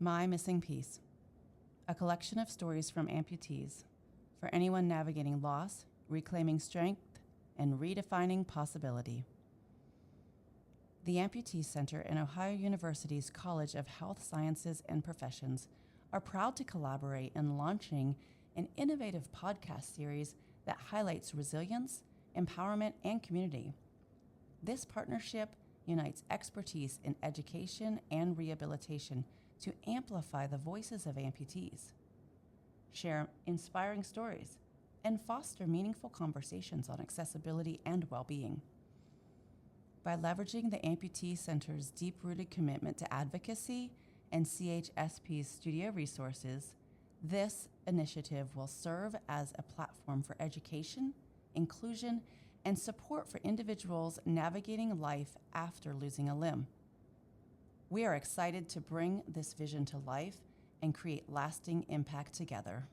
My Missing Piece, a collection of stories from amputees for anyone navigating loss, reclaiming strength, and redefining possibility. The Amputee Center and Ohio University's College of Health Sciences and Professions are proud to collaborate in launching an innovative podcast series that highlights resilience, empowerment, and community. This partnership unites expertise in education and rehabilitation to amplify the voices of amputees, share inspiring stories, and foster meaningful conversations on accessibility and well being. By leveraging the Amputee Center's deep rooted commitment to advocacy and CHSP's studio resources, this initiative will serve as a platform for education, inclusion, and support for individuals navigating life after losing a limb. We are excited to bring this vision to life and create lasting impact together.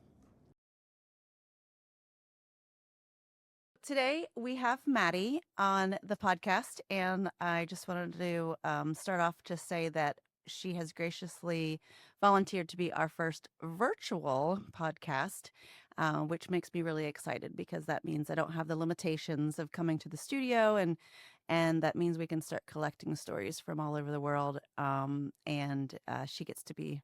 Today, we have Maddie on the podcast, and I just wanted to start off to say that she has graciously volunteered to be our first virtual podcast, which makes me really excited because that means I don't have the limitations of coming to the studio, and that means we can start collecting stories from all over the world. And she gets to be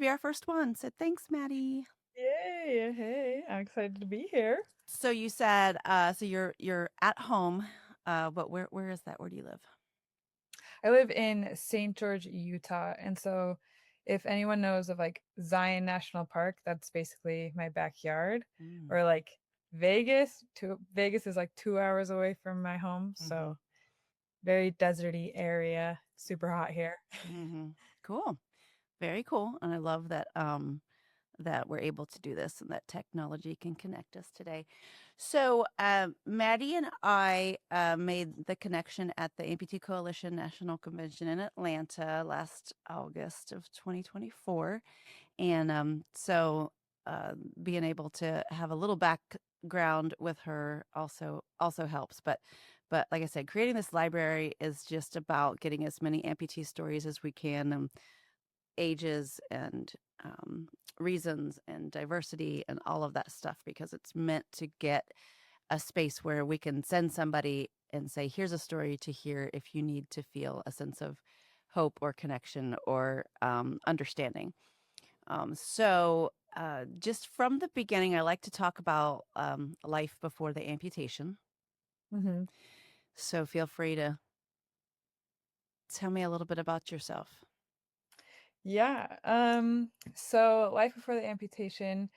our first one. So thanks, Maddie. Yay! Hey, I'm excited to be here. So you said so you're at home, but where is that? Where do you live? I live in St. George, Utah, and so if anyone knows of like Zion National Park, that's basically my backyard. Mm. Or like Vegas is like 2 hours away from my home, Mm-hmm. so very deserty area, super hot here. Mm-hmm. Cool. Very cool. And I love that that we're able to do this and that technology can connect us today. So Maddie and I made the connection at the Amputee Coalition National Convention in Atlanta last August of 2024. And being able to have a little background with her also helps. But like I said, creating this library is just about getting as many amputee stories as we can, ages and reasons and diversity and all of that stuff, because it's meant to get a space where we can send somebody and say, here's a story to hear if you need to feel a sense of hope or connection or understanding. Just from the beginning, I like to talk about life before the amputation. hmm So feel free to tell me a little bit about yourself. Yeah. So life before the amputation,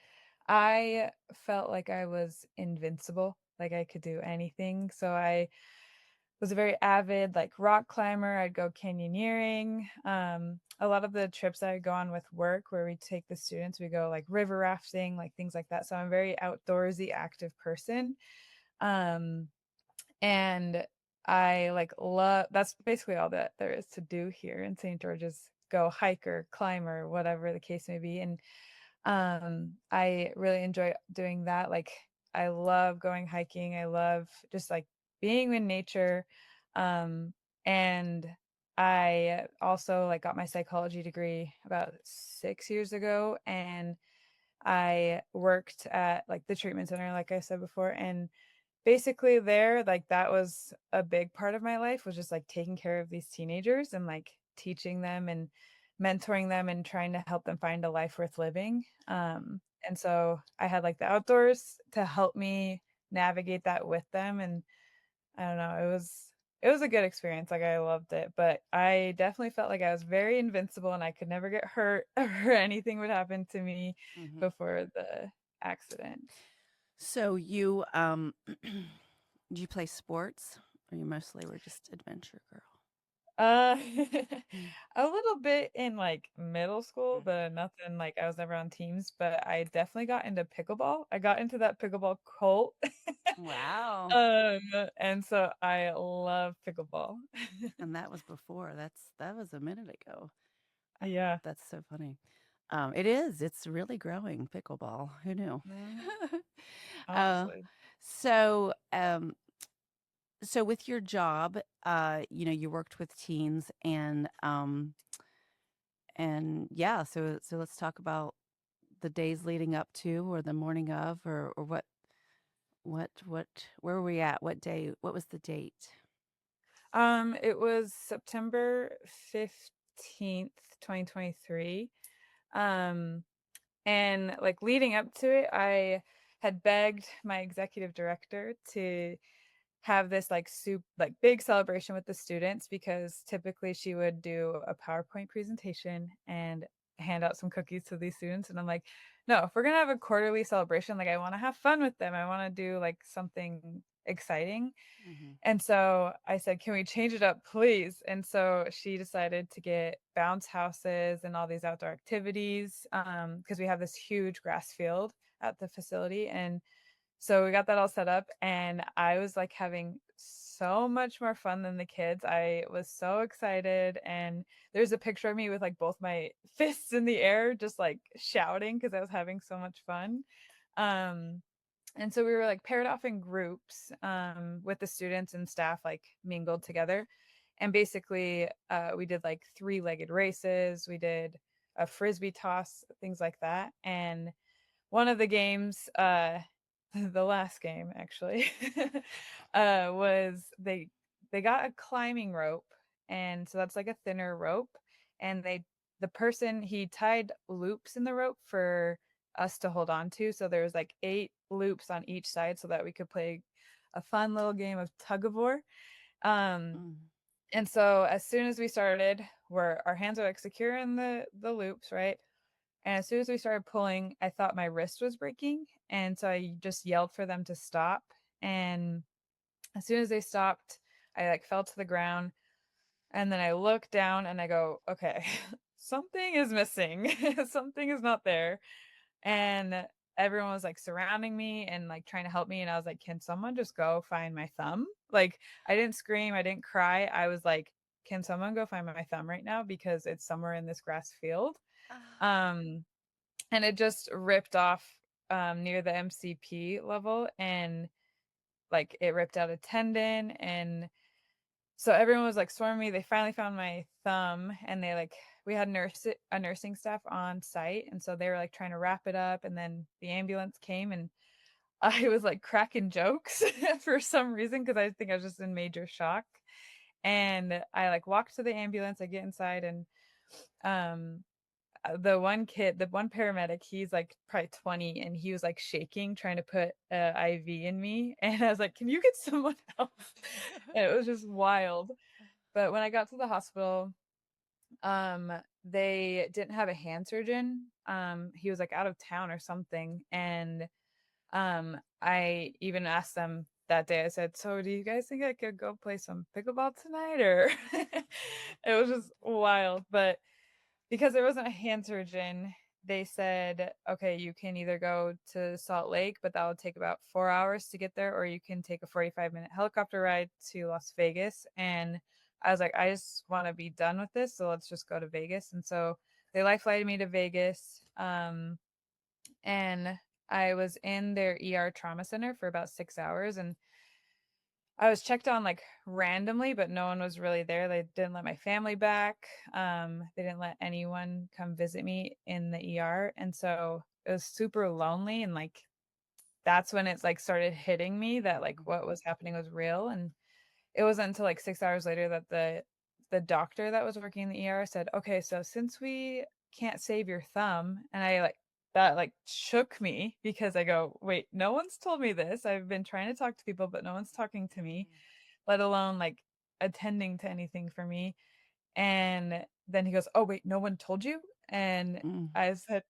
I felt like I was invincible, like I could do anything. So I was a very avid like rock climber. I'd go canyoneering. A lot of the trips I would go on with work where we take the students, we go like river rafting, like things like that. So I'm a very outdoorsy, active person. Um, and I like love that's basically all that there is to do here in St. George's. Go hiker, climber, whatever the case may be. And I really enjoy doing that. Like I love going hiking. I love just like being in nature. Um and I also like got my psychology degree about 6 years ago, and I worked at like the treatment center like I said before, and basically there like that was a big part of my life, was just like taking care of these teenagers and like teaching them and mentoring them and trying to help them find a life worth living. And so I had like the outdoors to help me navigate that with them, and I don't know, it was a good experience. Like I loved it, but I definitely felt like I was very invincible and I could never get hurt or anything would happen to me Hmm. before the accident. So you do you play sports, or you mostly were just adventure girl? Uh, Mm. a little bit in like middle school, Mhm. but nothing like I was never on teams, but I definitely got into pickleball. I got into that pickleball cult. Wow. Um, and so I love pickleball. And that was before. That was a minute ago. Yeah. That's so funny. It is. It's really growing, pickleball. Who knew? Mhm. uh, Honestly. so, um, so with your job, you know, you worked with teens, And yeah, so let's talk about the days leading up to or the morning of or what where were we at? What day? What was the date? It was September 15th, 2023. Um, and like leading up to it, I had begged my executive director to have this like big celebration with the students because typically she would do a PowerPoint presentation and hand out some cookies to these students. And I'm like, no, if we're gonna have a quarterly celebration, like I want to have fun with them. I want to do like something exciting. Mhm. And so I said, "Can we change it up, please?" And so she decided to get bounce houses and all these outdoor activities because we have this huge grass field at the facility. And so we got that all set up, and I was like having so much more fun than the kids. I was so excited. And there's a picture of me with like both my fists in the air, just like shouting because I was having so much fun. Um, and so we were like paired off in groups with the students and staff like mingled together. And basically, we did like three-legged races. We did a frisbee toss, things like that. And one of the games, the last game actually, was they got a climbing rope, and so that's like a thinner rope, and the person he tied loops in the rope for us to hold on to. So there was like 8 loops on each side so that we could play a fun little game of tug of war. Um, Mm. and so as soon as we started, where our hands are like secure in the loops, right? And as soon as we started pulling, I thought my wrist was breaking. And so I just yelled for them to stop. And as soon as they stopped, I like fell to the ground. And then I look down and I go, okay, something is missing. Something is not there. And everyone was like surrounding me and like trying to help me. And I was like, can someone just go find my thumb? Like, I didn't scream, I didn't cry. I was like, can someone go find my thumb right now? Because it's somewhere in this grass field. Ah. Um, and it just ripped off near the MCP level, and like it ripped out a tendon. And so everyone was like swarming me. They finally found my thumb, and they like we had a nursing staff on site, and so they were like trying to wrap it up. And then the ambulance came, and I was like cracking jokes for some reason because I think I was just in major shock. And I like walked to the ambulance. I get inside, and um the one paramedic, he's like probably 20, and he was like shaking trying to put a IV in me. And I was like, "Can you get someone else?" And it was just wild. But when I got to the hospital, um they didn't have a hand surgeon. He was like out of town or something. And I even asked them that day. I said, "So do you guys think I could go play some pickleball tonight?" Or it was just wild. But because there wasn't a hand surgeon, they said, okay, you can either go to Salt Lake, but that will take about 4 hours to get there, or you can take a 45-minute helicopter ride to Las Vegas. And I was like, I just want to be done with this, so let's just go to Vegas. And so they life flighted me to Vegas. And I was in their ER trauma center for about 6 hours. And I was checked on like randomly, but no one was really there. They didn't let my family back. They didn't let anyone come visit me in the ER. And so it was super lonely. And like, that's when it's like started hitting me that like what was happening was real. And it wasn't until like 6 hours later that the doctor that was working in the ER said, okay, so since we can't save your thumb, and I like that like shook me because I go, wait, no one's told me this. I've been trying to talk to people, but no one's talking to me, let alone like attending to anything for me. And then he goes, oh wait, no one told you? And Mm. I said,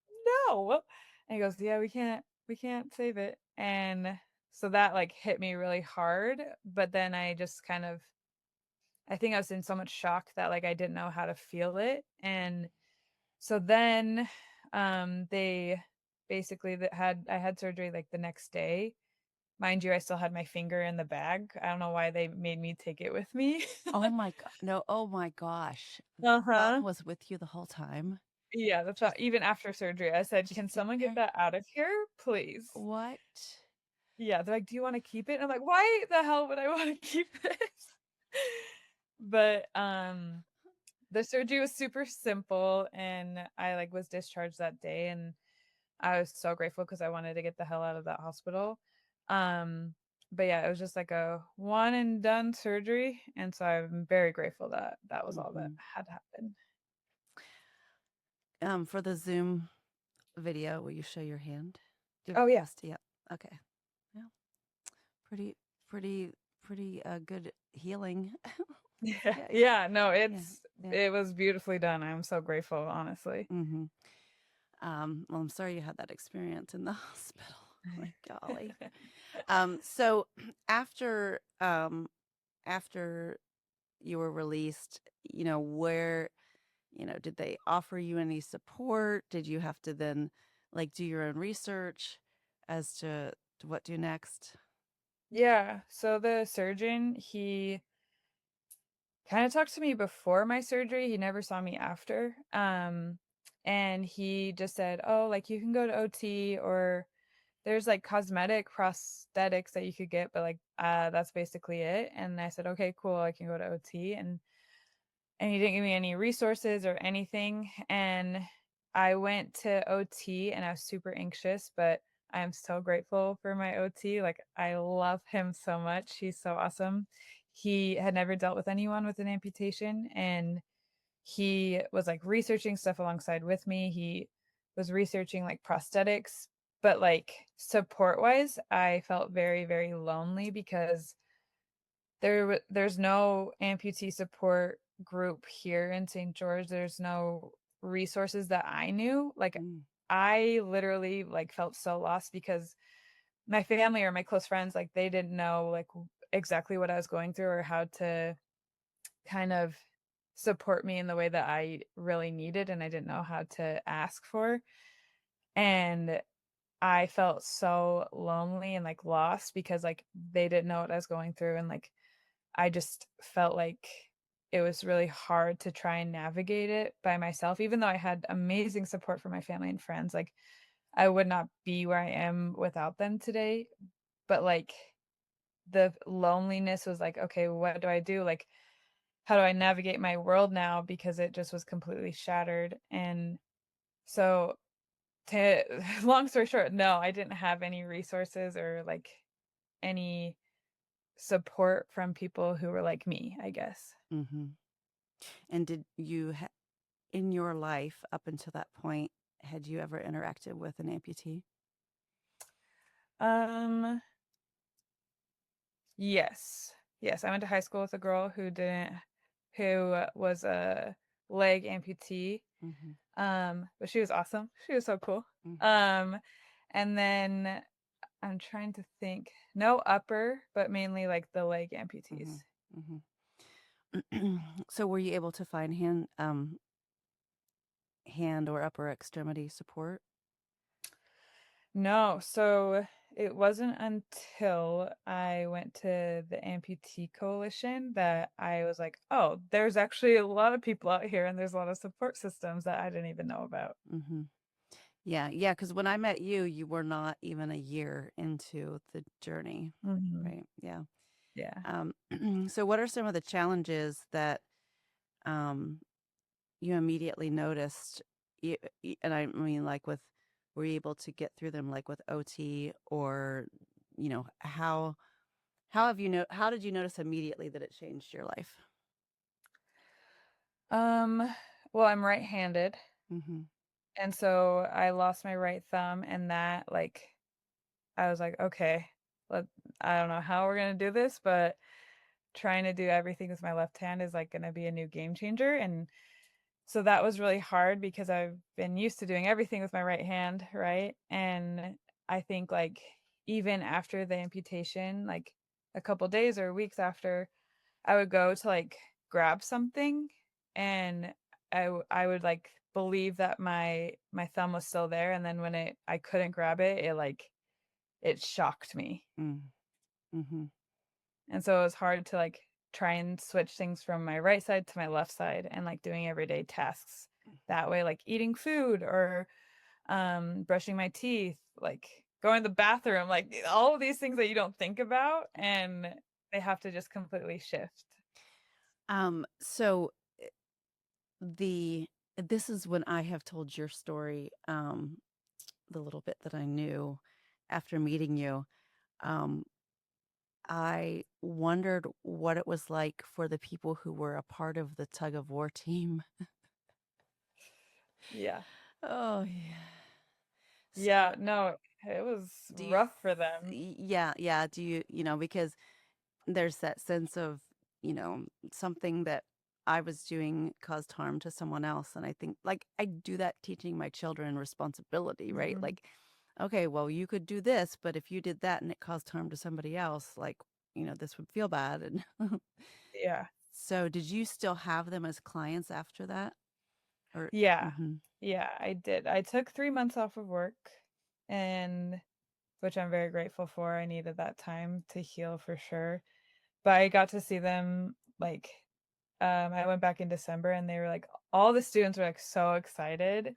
no. And he goes, yeah, we can't save it. And so that like hit me really hard. But then I just kind of I think I was in so much shock that like I didn't know how to feel it. And so then they basically that had I had surgery like the next day. Mind you, I still had my finger in the bag. I don't know why they made me take it with me. Oh my god. No, oh my gosh. The thumb Uh-huh. was with you the whole time? Yeah, that's why Just even after surgery, I said, just "Can sitting someone get there? that out of here, please?" What? Yeah, they're like, "Do you wanna keep it?" And I'm like, "Why the hell would I wanna keep this?" But, The surgery was super simple, and I, like, was discharged that day, and I was so grateful because I wanted to get the hell out of that hospital. Um, but yeah, it was just like a one and done surgery, and so I'm very grateful that that was all that Mhm. had happened. For the Zoom video, will you show your hand? Do you have Oh, yeah. capacity? Yep. Okay. Yeah. Pretty, pretty, pretty good healing. Yeah. Yeah. Yeah, no, Yeah. Yeah. it was beautifully done. I'm so grateful, honestly. Mm-hmm. Well, I'm sorry you had that experience in the hospital. My golly. So after after you were released, where, did they offer you any support? Did you have to then like do your own research as to what do next? Yeah, so the surgeon, he kinda talked to me before my surgery, he never saw me after, and he just said, "Oh, like, you can go to OT or there's, like, cosmetic prosthetics that you could get, but, like, that's basically it," and I said, "Okay, cool, I can go to OT," and he didn't give me any resources or anything, and I went to OT, and I was super anxious, but I am so grateful for my OT, like, I love him so much, he's so awesome. He had never dealt with anyone with an amputation, and he was, like, researching stuff alongside with me, he was researching, like, prosthetics, but, like, support-wise, I felt very, very lonely because there's no amputee support group here in St. George, there's no resources that I knew, like, Mm, I literally, like, felt so lost because my family or my close friends, like, they didn't know, like, exactly what I was going through or how to kind of support me in the way that I really needed, and I didn't know how to ask for, and I felt so lonely and, like, lost because, like, they didn't know what I was going through, and, like, I just felt like it was really hard to try and navigate it by myself, even though I had amazing support from my family and friends, like, I would not be where I am without them today, but, like, the loneliness was like, "Okay, what do I do?" Like, how do I navigate my world now because it just was completely shattered, and so to long story short, no, I didn't have any resources or, like, any support from people who were like me, I guess. mm-hmm. And did you in your life up until that point, had you ever interacted with an amputee? Um, yes. Yes, I went to high school with a girl who was a leg amputee, Mm-hmm. but she was awesome. She was so cool. Mm-hmm. Um, and then I'm trying to think. No upper, but mainly, like, the leg amputees. Mm-hmm. So were you able to find hand or upper extremity support? No, so it wasn't until I went to the Amputee Coalition that I was like, "Oh, there's actually a lot of people out here, and there's a lot of support systems that I didn't even know about." Mm-hmm. Yeah, yeah, because when I met you, you were not even a year into the journey, Mhm. right? Yeah. Yeah. Um, so what are some of the challenges that um, you immediately noticed? And I mean, like were you able to get through them like with OT or, how how did you notice immediately that it changed your life? Um, well, I'm right-handed, Mm-hmm. and so I lost my right thumb, and that, like I was like, "Okay, let I don't know how we're gonna do this, but trying to do everything with my left hand is, like, gonna be a new game changer," and so that was really hard because I've been used to doing everything with my right hand, right? And I think, like, even after the amputation, like, a couple days or weeks after, I would go to, like, grab something, and I would, like, believe that my thumb was still there, and then when I couldn't grab it, it shocked me. Mm, mm-hmm. And so it was hard to, like, try and switch things from my right side to my left side and, like, doing everyday tasks that way, like eating food or, brushing my teeth, like, going to the bathroom, like, all of these things that you don't think about, and they have to just completely shift. So the this is when I have told your story, the little bit that I knew after meeting you. Um, I wondered what it was like for the people who were a part of the tug of war team. Yeah. Oh, yeah. So, Yeah, no, it was do you, rough for them. yeah, yeah, do because there's that sense of, something that I was doing caused harm to someone else. And I think, like, I do that teaching my children responsibility, right? Mhm. Like, okay, well, you could do this, but if you did that and it caused harm to somebody else, like, this would feel bad. And Yeah. so, did you still have them as clients after that? Or, Yeah. mm-hmm, Yeah, I did. I took 3 months off of work, and which I'm very grateful for. I needed that time to heal for sure. But I got to see them, like, I went back in December and they were like all the students were, like, so excited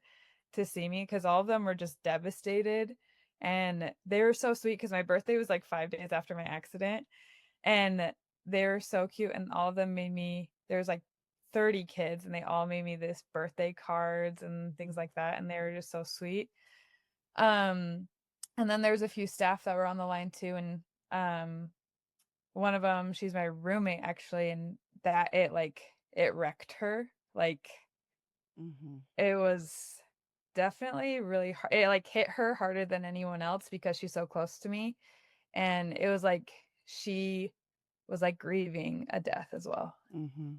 to see me because all of them were just devastated, and they were so sweet because my birthday was, like, 5 days after my accident, and they were so cute, and all of them made me there's, like, 30 kids, and they all made me this birthday cards and things like that, and they were just so sweet. Um, and then there's a few staff that were on the line too, and, one of them, she's my roommate actually, and that it wrecked her. Like, mm-hmm, it was definitely really hard. It, like, hit her harder than anyone else because she's so close to me, and it was like she was, like, grieving a death as well. mm-hmm.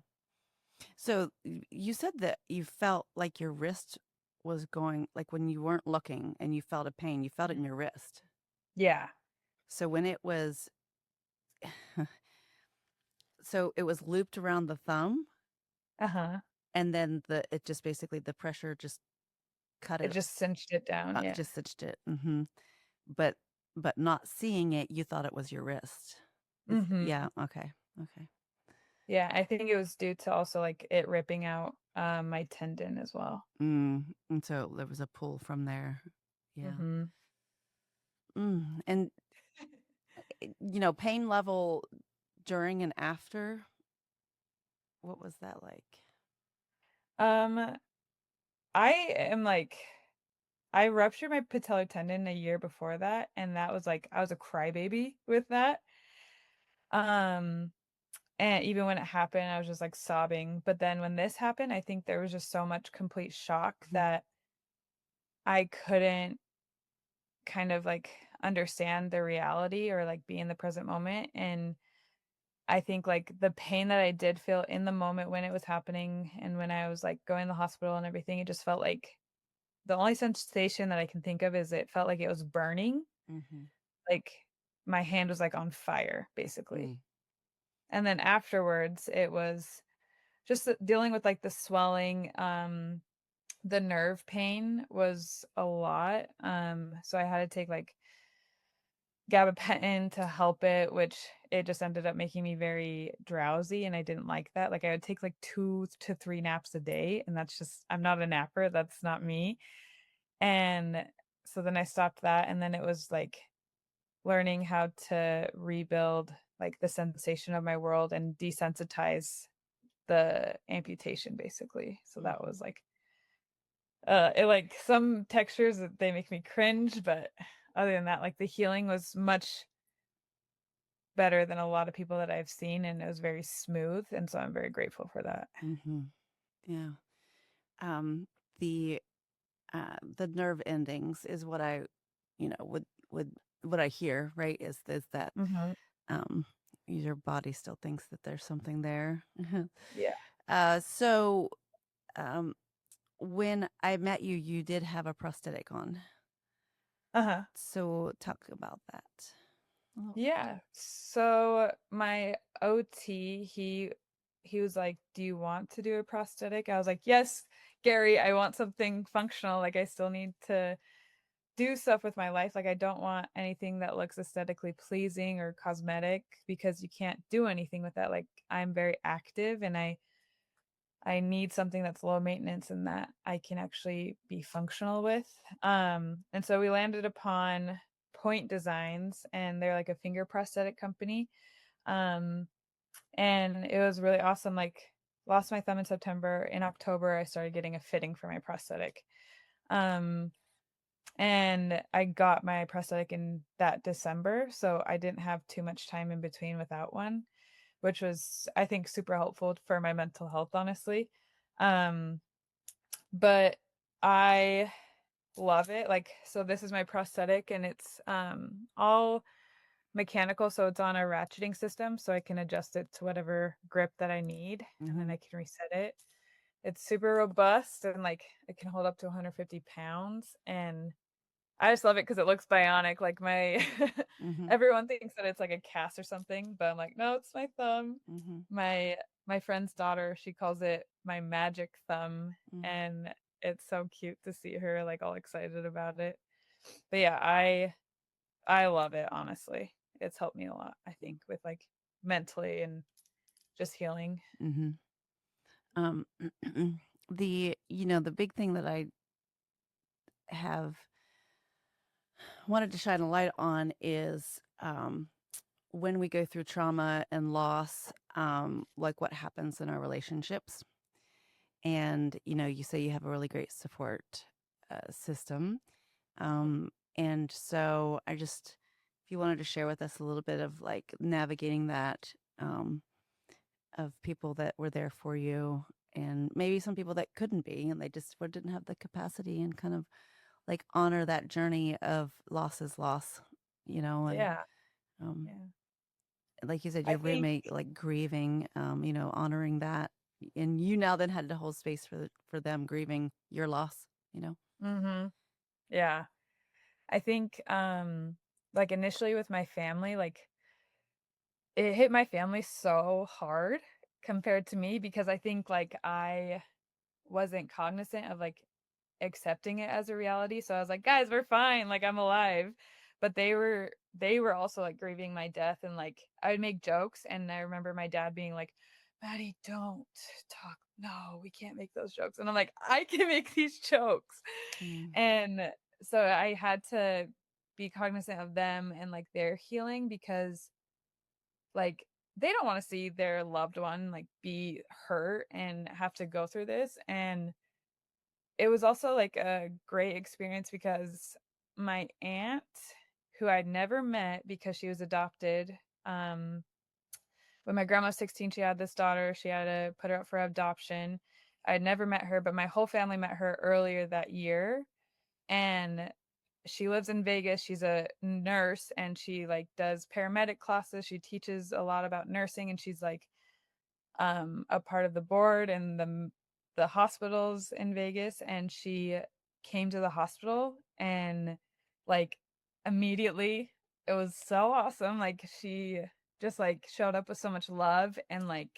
So, you said that you felt like your wrist was going, like when you weren't looking and you felt a pain, you felt it Mhm. in your wrist. Yeah. So when it was so it was looped around the thumb, Uh-huh. and then it just basically the pressure just cut It it, just cinched it down, yeah. just stitched it. But not seeing it, you thought it was your wrist. Yeah, Mhm. okay, okay. Yeah, I think it was due to also, like, it ripping out, my tendon as well. And so there was a pull from there. Yeah. Mhm. And pain level during and after. What was that like? Um, I am, like I ruptured my patellar tendon a year before that, and that was, like I was a crybaby with that. Um, and even when it happened, I was just, like, sobbing, but then when this happened, I think there was just so much complete shock Mhm, that I couldn't kind of, like, understand the reality or, like, be in the present moment, and I think, like, the pain that I did feel in the moment when it was happening and when I was, like, going to the hospital and everything, it just felt like the only sensation that I can think of is it felt like it was burning, mhm, like, my hand was, like, on fire, mm, basically. And then afterwards, it was just dealing with, like, the swelling, the nerve pain was a lot, so I had to take, like, gabapentin to help it, which it just ended up making me very drowsy, and I didn't like that. Like, I would take, like, 2 to 3 naps a day, and that's just I'm not a napper, that's not me. And so then I stopped that, and then it was, like, learning how to rebuild, like, the sensation of my world and desensitize the amputation, basically. So that mhm, was, like, some textures, they make me cringe, but other than that, like, the healing was much better than a lot of people that I've seen, and it was very smooth, and so I'm very grateful for that. mhm. Yeah. Um, the the nerve endings is what I, would what I hear, right? Is that Mhm. um your body still thinks that there's something there. Yeah. So um when I met you, you did have a prosthetic on. Uh-huh. So talk about that a little bit. Yeah. So my OT, he was like, "Do you want to do a prosthetic?" I was like, "Yes, Gary, I want something functional. Like, I still need to do stuff with my life. Like, I don't want anything that looks aesthetically pleasing or cosmetic because you can't do anything with that. Like, I'm very active and I need something that's low maintenance and that I can actually be functional with. And so we landed upon Point Designs, and they're like a finger prosthetic company. Um, and it was really awesome. Like, lost my thumb in September. In October, I started getting a fitting for my prosthetic. Um, and I got my prosthetic in that December, so I didn't have too much time in between without one, which was, I think, super helpful for my mental health, honestly. Um, but I love it. Like, so this is my prosthetic and it's all mechanical, so it's on a ratcheting system, so I can adjust it to whatever grip that I need, and then Mm-hmm. I can reset it. It's super robust and like it can hold up to 150 pounds, and I just love it because it looks bionic. Like my Mm-hmm. everyone thinks that it's like a cast or something, but I'm like, no, it's my thumb. Mm-hmm. My friend's daughter, she calls it my magic thumb, Mm-hmm. and it's so cute to see her like all excited about it. But yeah, I love it, honestly. It's helped me a lot, I think, with like mentally and just healing. Mm-hmm. Um, the big thing that I have wanted to shine a light on is when we go through trauma and loss, like what happens in our relationships. And, you say you have a really great support system. And so if you wanted to share with us a little bit of like navigating that, of people that were there for you and maybe some people that couldn't be and they just didn't have the capacity and kind of like honor that journey of loss is loss, and Yeah, um, yeah. like you said, I your think roommate like grieving, honoring that, and you now then had to hold space for them grieving your loss. mhm. Yeah. I think like initially with my family, like it hit my family so hard compared to me because I think like I wasn't cognizant of like accepting it as a reality. So I was like, "Guys, we're fine. Like I'm alive." But they were also like grieving my death and like I would make jokes and I remember my dad being like, "Maddie, don't talk. No, we can't make those jokes." And I'm like, "I can make these jokes." Mm, And so I had to be cognizant of them and like their healing because like they don't want to see their loved one like be hurt and have to go through this. And it was also like a great experience because my aunt, who I'd never met because she was adopted, um, when my grandma was 16, she had this daughter. She had to put her up for adoption. I had never met her, but my whole family met her earlier that year. And she lives in Vegas. She's a nurse and she like does paramedic classes. She teaches a lot about nursing and she's like a part of the board and the hospitals in Vegas, and she came to the hospital and like immediately it was so awesome. Like she just like showed up with so much love and like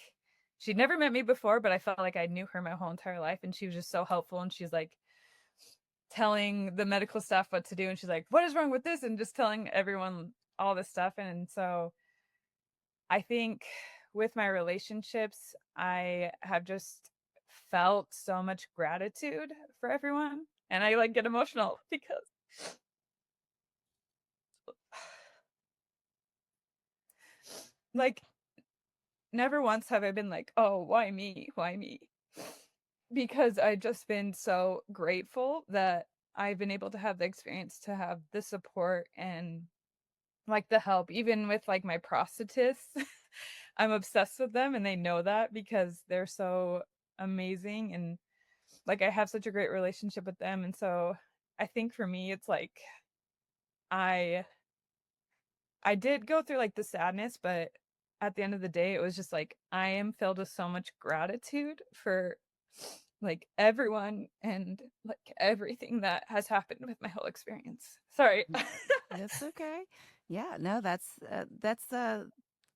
she'd never met me before, but I felt like I knew her my whole entire life and she was just so helpful and she's like telling the medical staff what to do and she's like, "What is wrong with this?" and just telling everyone all this stuff. And so I think with my relationships, I have just felt so much gratitude for everyone. And I like get emotional because like never once have I been like, "Oh, why me? Why me?" Because I just been so grateful that I've been able to have the experience to have the support and like the help even with like my prosthetists. I'm obsessed with them and they know that because they're so amazing and like I have such a great relationship with them. And so I think for me it's like I I did go through like the sadness, but at the end of the day it was just like I am filled with so much gratitude for like everyone and like everything that has happened with my whole experience. Sorry. mm. That's okay. Yeah, no, that's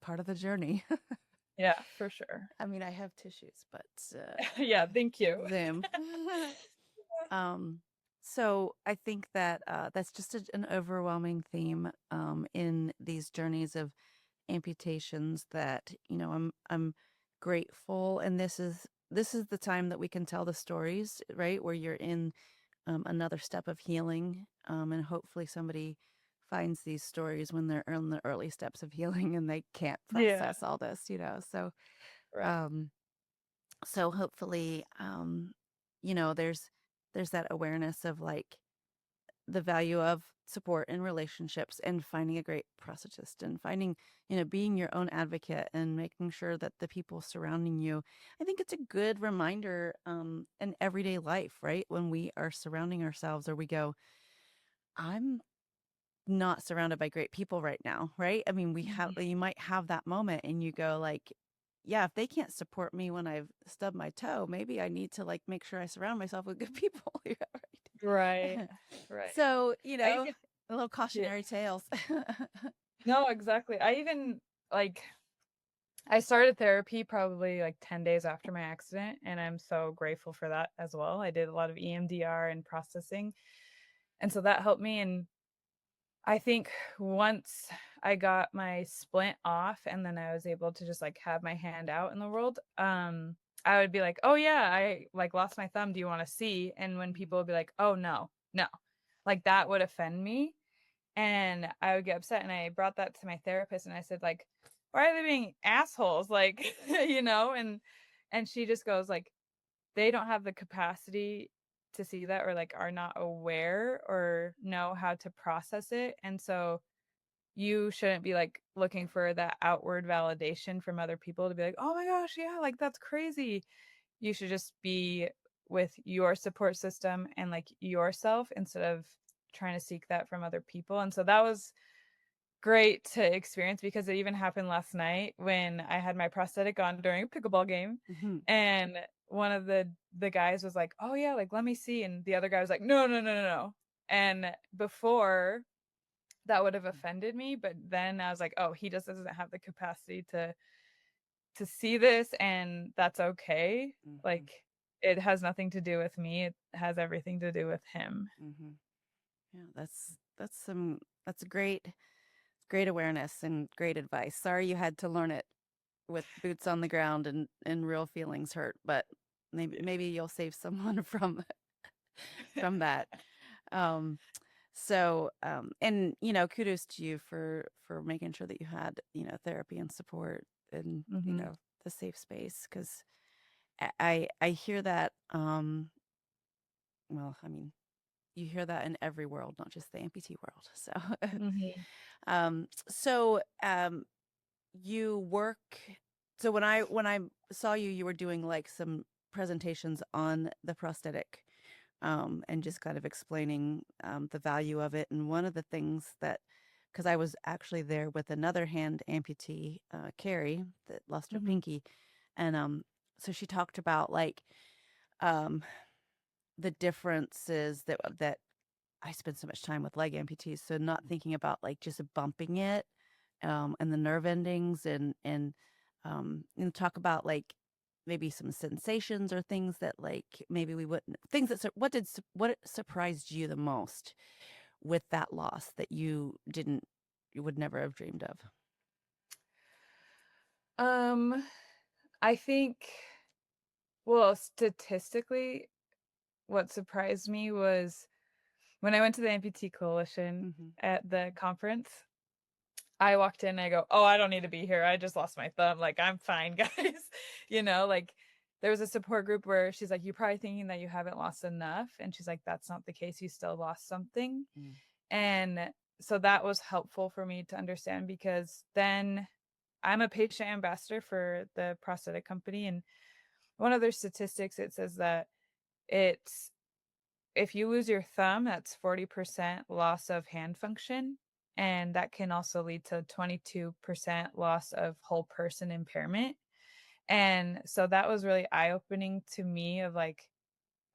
part of the journey. Yeah, for sure. I mean, I have tissues, but Yeah, thank you. them. Um, so I think that that's just an overwhelming theme in these journeys of amputations. That I'm grateful, and this is the time that we can tell the stories, right? Where you're in another step of healing, and hopefully somebody finds these stories when they're in the early steps of healing and they can't Yeah, process all this. So right. um, So hopefully, there's that awareness of like the value of support in relationships and finding a great prosthetist and finding, being your own advocate and making sure that the people surrounding you. I think it's a good reminder in everyday life, right? When we are surrounding ourselves or we go, I'm not surrounded by great people right now, right? I mean, Mhm. you might have that moment and you go like, yeah, if they can't support me when I've stubbed my toe, maybe I need to like make sure I surround myself with good people. Yeah, Right, right. right. So, I even a little yeah. cautionary tales. No, exactly. I even, like I started therapy probably, like, 10 days after my accident, and I'm so grateful for that as well. I did a lot of EMDR and processing, and so that helped me, and I think once I got my splint off and then I was able to just, like, have my hand out in the world, I would be like, "Oh, yeah, I, like, lost my thumb, do you wanna see?" And when people would be like, "Oh, no, no." Like, that would offend me, and I would get upset, and I brought that to my therapist, and I said, like, "Why are they being assholes?" Like, you know, and she just goes, like, "They don't have the capacity to see that or, like, are not aware or know how to process it, and so you shouldn't be, like, looking for that outward validation from other people to be like, 'Oh my gosh, yeah, like, that's crazy.' You should just be with your support system and, like, yourself instead of trying to seek that from other people," and so that was great to experience because it even happened last night when I had my prosthetic on during a pickleball game, Mhm. and one of the guys was like, "Oh, yeah, like, let me see," and the other guy was like, "No, no, no, no, no," and before, that would have offended me, but then I was like, "Oh, he just doesn't have the capacity to see this, and that's okay." Mhm. Like, it has nothing to do with me, it has everything to do with him. Mhm. Yeah, that's great awareness and great advice. Sorry you had to learn it with boots on the ground and real feelings hurt, but maybe you'll save someone from that. Um, and kudos to you for making sure that you had, therapy and support and, Mhm, the safe space because I hear that well, I mean, you hear that in every world, not just the amputee world. So mhm, so you work so when I saw you, you were doing like some presentations on the prosthetic and just kind of explaining the value of it. And one of the things that, because I was actually there with another hand amputee, Carrie, that lost her mhm, pinky, and so she talked about like um, the differences that I spend so much time with leg amputees, so not thinking about like just bumping it, and the nerve endings and talk about like maybe some sensations or things that like maybe we wouldn't things that what surprised you the most with that loss that you would never have dreamed of. um, I think well, statistically, what surprised me was when I went to the Amputee Coalition Hmm. at the conference, I walked in and I go, "Oh, I don't need to be here. I just lost my thumb. Like, I'm fine, guys." You know, like there was a support group where she's like, "You're probably thinking that you haven't lost enough." And she's like, "That's not the case. You still lost something." Mm. And so that was helpful for me to understand because then I'm a patient ambassador for the prosthetic company. And one of their statistics, it says that it's if you lose your thumb, that's 40% loss of hand function, and that can also lead to 22% loss of whole person impairment. And so that was really eye-opening to me of like,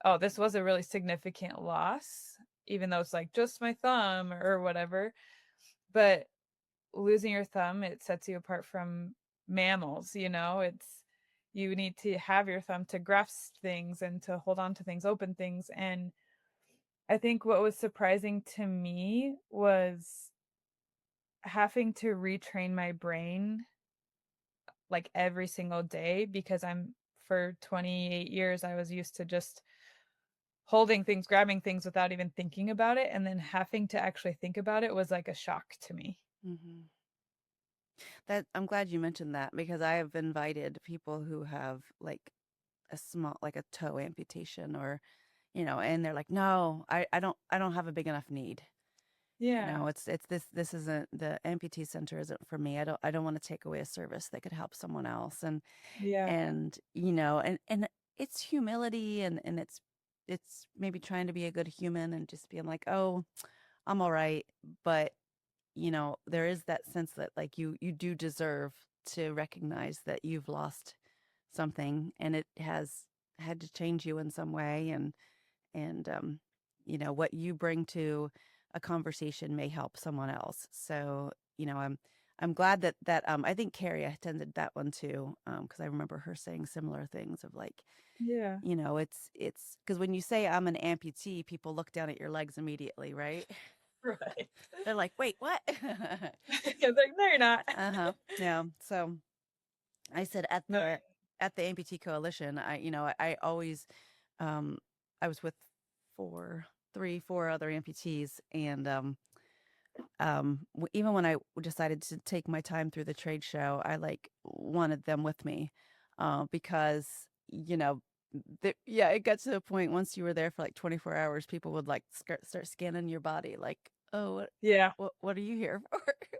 oh, this was a really significant loss, even though it's like just my thumb or whatever. But losing your thumb, it sets you apart from mammals, you know? It's you need to have your thumb to grasp things and to hold on to things, open things, and I think what was surprising to me was having to retrain my brain, like, every single day because for 28 years, I was used to just holding things, grabbing things without even thinking about it, and then having to actually think about it was like a shock to me. Hmm. That I'm glad you mentioned that because I have invited people who have like a small, like a toe amputation, or, and they're like, no, I don't have a big enough need. Yeah. It's this isn't, the amputee center isn't for me. I don't want to take away a service that could help someone else. Yeah. And it's humility, and it's maybe trying to be a good human and just being like, oh, I'm all right. But there is that sense that, like, you do deserve to recognize that you've lost something, and it has had to change you in some way. And what you bring to a conversation may help someone else. So, I'm glad that I think Carrie attended that one too, because I remember her saying similar things of, like, Yeah. it's because when you say I'm an amputee, people look down at your legs immediately, right? Right. They're like, wait, what? It's like, no, you're not. Uh-huh. Yeah. So I said at No. the amputee coalition, I always, um I was with four other amputees, and even when I decided to take my time through the trade show, I, like, wanted them with me, because yeah, it got to the point once you were there for like 24 hours, people would, like, start scanning your body, like, oh, what Yeah. what are you here for?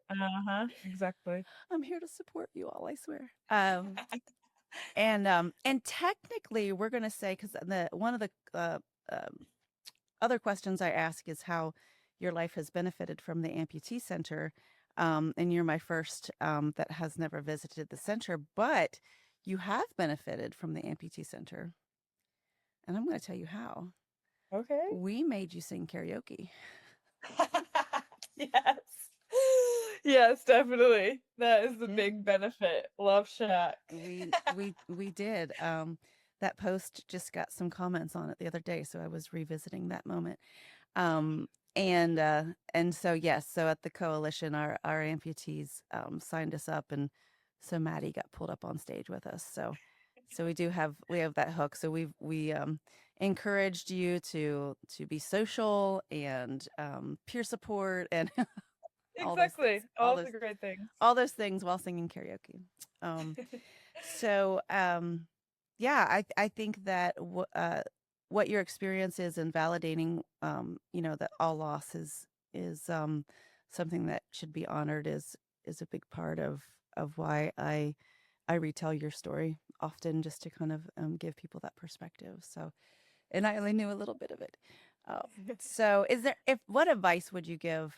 Uh-huh. Exactly. I'm here to support you all, I swear. And technically, we're gonna say, because the one of the um, other questions I ask is how your life has benefited from the amputee center. And you're my first, that has never visited the center, but you have benefited from the amputee center, and I'm going to tell you how. Okay. We made you sing karaoke. Yes. Yes, definitely. That is the Yeah. big benefit. Love Shack. We did. That post just got some comments on it the other day, so I was revisiting that moment. Um, and so, yes, so at the coalition, our amputees, signed us up, and so Maddie got pulled up on stage with us. So we have that hook. So we encouraged you to be social, and peer support, and all those things, Exactly. All the great things. all those things while singing karaoke. Um, so, yeah, I think that what your experience is in validating, that all loss is something that should be honored, is a big part of why I retell your story often, just to kind of, give people that perspective. So, and I only knew a little bit of it. Uh, so, if what advice would you give,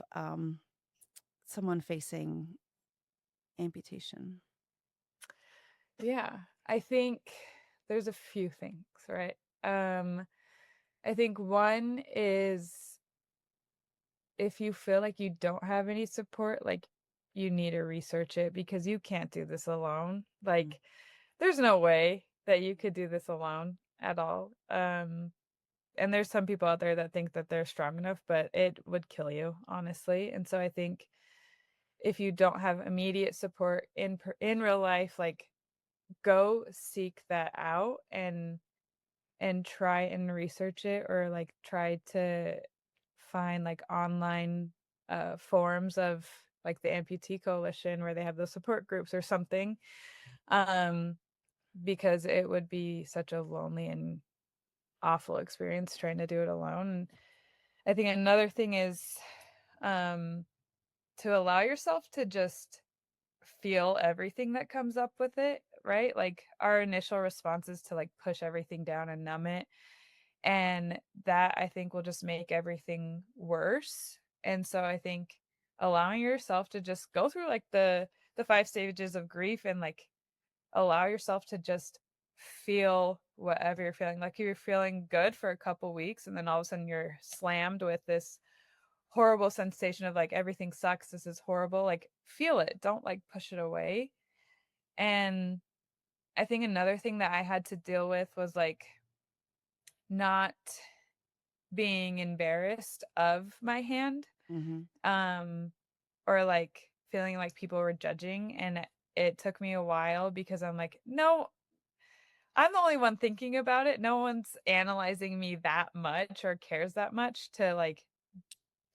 someone facing amputation? Yeah. I think there's a few things, right? Um, I think one is if you feel like you don't have any support, like you need to research it because you can't do this alone. Mm. Like there's no way that you could do this alone at all. And there's some people out there that think that they're strong enough, but it would kill you, honestly. And so I think if you don't have immediate support in real life, like go seek that out and try and research it or like try to find like online forums of like the amputee coalition where they have those support groups or something um because it would be such a lonely and awful experience trying to do it alone. And I think another thing is um to allow yourself to just feel everything that comes up with it, right? Like our initial response is to like push everything down and numb it. And that I think will just make everything worse. And so I think allowing yourself to just go through like the five stages of grief and like allow yourself to just feel whatever you're feeling. Like you're feeling good for a couple weeks and then all of a sudden you're slammed with this horrible sensation of like everything sucks, this is horrible. Like feel it, don't like push it away. And I think another thing that I had to deal with was like not being embarrassed of my hand, Mm-hmm. um, or like feeling like people were judging. And it took me a while because I'm like, no, I'm the only one thinking about it. No one's analyzing me that much or cares that much to like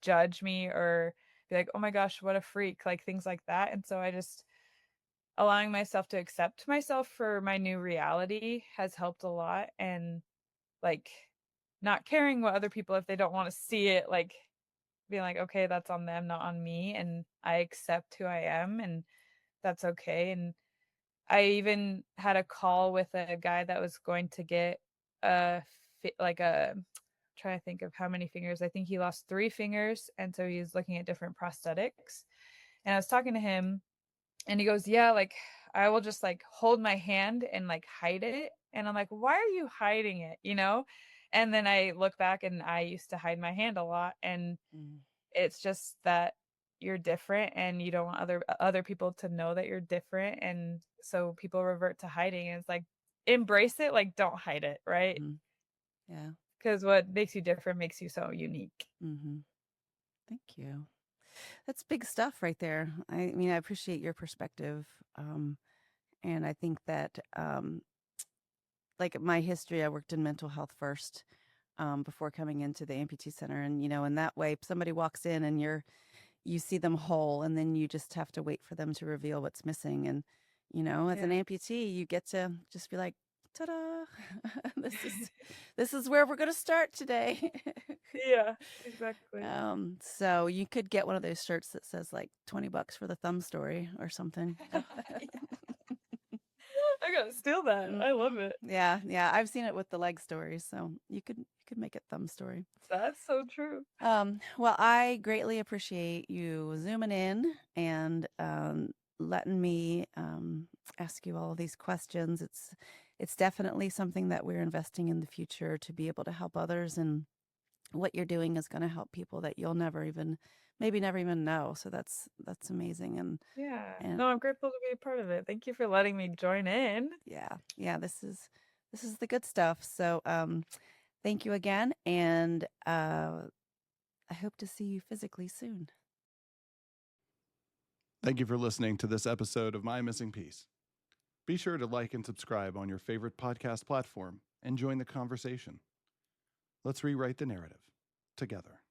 judge me or be like, oh my gosh, what a freak, like things like that. And so I just allowing myself to accept myself for my new reality has helped a lot, and, like, not caring what other people if they don't wanna see it, like, being like, "Okay, that's on them, not on me, and I accept who I am, and that's okay," and I even had a call with a guy that was going to get a like a trying to think of how many fingers. I think he lost 3 fingers, and so he's looking at different prosthetics. And I was talking to him, and he goes, "Yeah, like I will just like hold my hand and like hide it." And I'm like, "Why are you hiding it?" You know? And then I look back and I used to hide my hand a lot, and Mm, it's just that you're different and you don't want other people to know that you're different, and so people revert to hiding, and it's like, embrace it, like, don't hide it, right? mhm. Yeah. Because what makes you different makes you so unique. Mhm. Thank you. That's big stuff right there. I mean, I appreciate your perspective. And I think that, like my history, I worked in mental health first, before coming into the amputee center. And, in that way, somebody walks in and you see them whole, and then you just have to wait for them to reveal what's missing. And, as an Yeah. amputee, you get to just be like, ta-da, this is, this is where we're going to start today. Yeah, exactly. So you could get one of those shirts that says like $20 for the thumb story or something. Yeah, I gotta steal that, Mm, I love it. yeah, yeah, I've seen it with the leg stories, so you could make it thumb story. That's so true. Well, I greatly appreciate you zooming in and letting me ask you all of these questions. It's definitely something that we're investing in the future to be able to help others, and what you're doing is going to help people that you'll maybe never even know. So that's amazing. Yeah. And No, I'm grateful to be a part of it. Thank you for letting me join in. yeah, yeah, this is the good stuff. So thank you again, and I hope to see you physically soon. Thank you for listening to this episode of My Missing Piece. Be sure to like and subscribe on your favorite podcast platform and join the conversation. Let's rewrite the narrative together.